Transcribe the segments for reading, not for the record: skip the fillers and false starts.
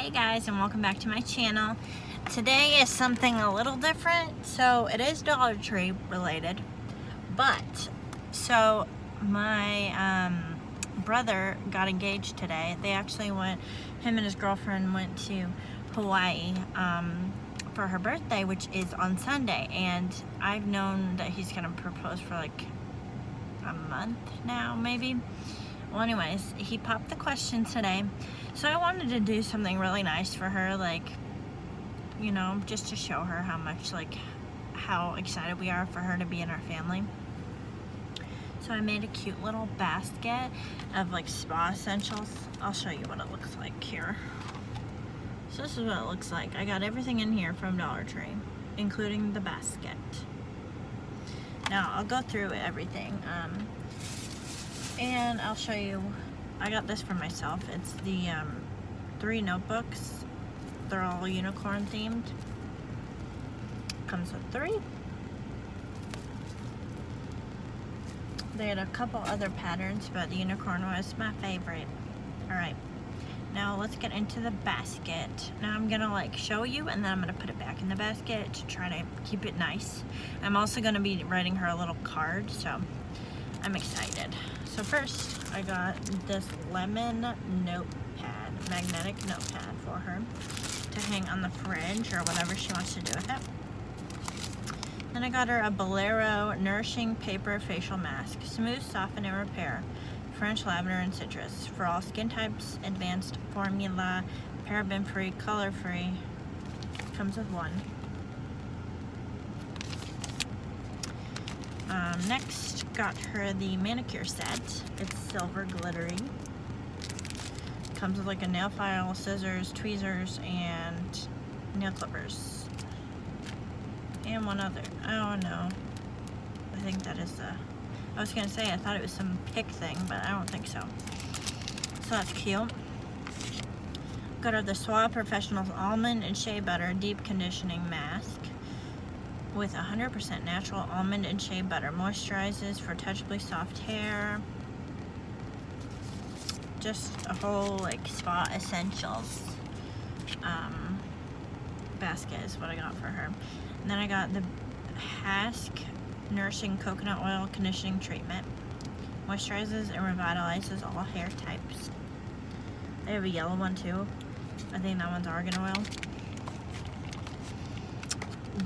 Hey guys, and welcome back to my channel. Today is something a little different. So it is Dollar Tree related, but so my brother got engaged today. They actually went, him and his girlfriend went to Hawaii for her birthday, which is on Sunday, and I've known that he's gonna propose for like a month now, maybe. Well, anyways, he popped the question today, so I wanted to do something really nice for her, like, you know, just to show her how much, like, how excited we are for her to be in our family. So I made a cute little basket of, like, spa essentials. I'll show you what it looks like here. So this is what it looks like. I got everything in here from Dollar Tree, including the basket. Now, I'll go through everything. And I'll show you, I got this for myself. It's the 3 notebooks. They're all unicorn themed. Comes with 3. They had a couple other patterns, but the unicorn was my favorite. Alright, now let's get into the basket. Now I'm gonna like show you, and then I'm gonna put it back in the basket to try to keep it nice. I'm also gonna be writing her a little card, so I'm excited. So first, I got this lemon notepad, magnetic notepad for her to hang on the fridge or whatever she wants to do with it. Then I got her a Bolero Nourishing Paper Facial Mask, Smooth, Soften, and Repair, French Lavender and Citrus, for all skin types, advanced formula, paraben-free, color-free, comes with 1. Next, got her the manicure set. It's silver glittery. Comes with like a nail file, scissors, tweezers, and nail clippers. And one other. Oh no. I think that is the... I was gonna say I thought it was some pick thing, but I don't think so. So that's cute. Got her the Suave Professionals Almond and Shea Butter Deep Conditioning Mask with 100% natural almond and shea butter. Moisturizes for touchably soft hair. Just a whole like spa essentials basket is what I got for her. And then I got the Hask Nourishing Coconut Oil Conditioning Treatment. Moisturizes and revitalizes all hair types. I have a yellow one too. I think that one's argan oil.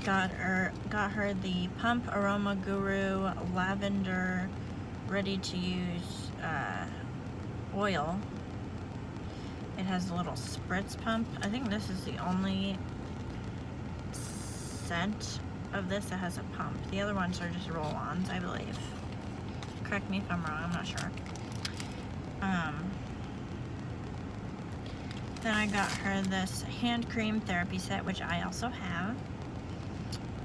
Got her the Pump Aroma Guru Lavender Ready to Use oil. It has a little spritz pump. I think this is the only scent of this that has a pump. The other ones are just roll-ons, I believe. Correct me if I'm wrong, I'm not sure. Then I got her this hand cream therapy set, which I also have.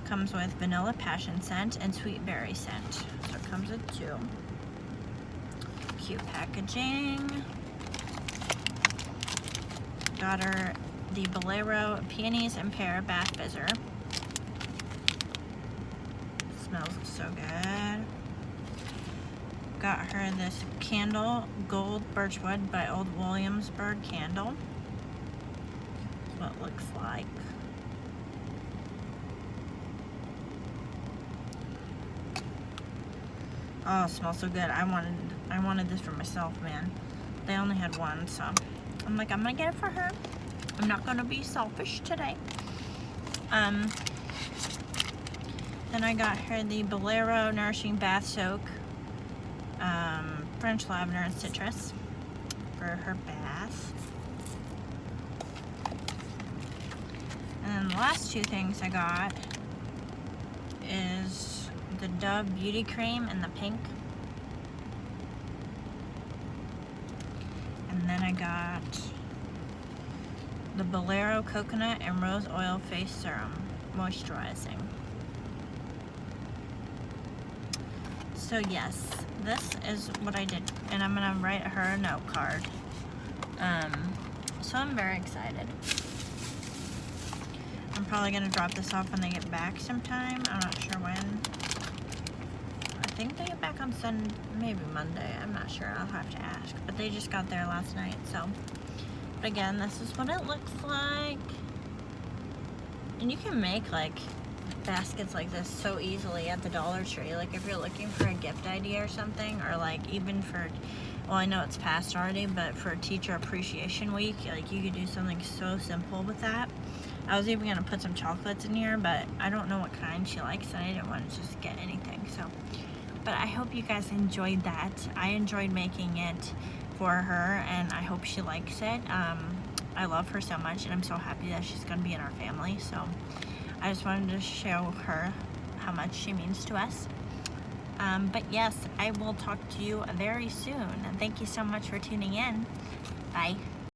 Comes with vanilla passion scent and sweet berry scent. So it comes with 2. Cute packaging. Got her the Bolero Peonies and Pear Bath Fizzer. Smells so good. Got her this candle, Gold Birchwood by Old Williamsburg candle. That's what it looks like. Oh, it smells so good. I wanted this for myself, man. They only had 1, so I'm like, I'm gonna get it for her. I'm not gonna be selfish today. Then I got her the Bolero Nourishing Bath Soak, French Lavender and Citrus for her bath. And then the last 2 things I got is the Dove Beauty Cream in the pink. And then I got the Bolero Coconut and Rose Oil Face Serum, moisturizing. So yes, this is what I did. And I'm gonna write her a note card. So I'm very excited. I'm probably gonna drop this off when they get back sometime. I'm not sure when. I think they get back on Sunday, maybe Monday. I'm not sure. I'll have to ask. But they just got there last night, so But again, this is what it looks like. And you can make like baskets like this so easily at the Dollar Tree. Like if you're looking for a gift idea or something, or like even for, well, I know it's past already, but for Teacher Appreciation Week, like you could do something so simple with that. I was even gonna put some chocolates in here, but I don't know what kind she likes, and I didn't want to just get anything. So, but I hope you guys enjoyed that. I enjoyed making it for her, and I hope she likes it. I love her so much, and I'm so happy that she's gonna be in our family. So I just wanted to show her how much she means to us. But yes, I will talk to you very soon. And thank you so much for tuning in. Bye.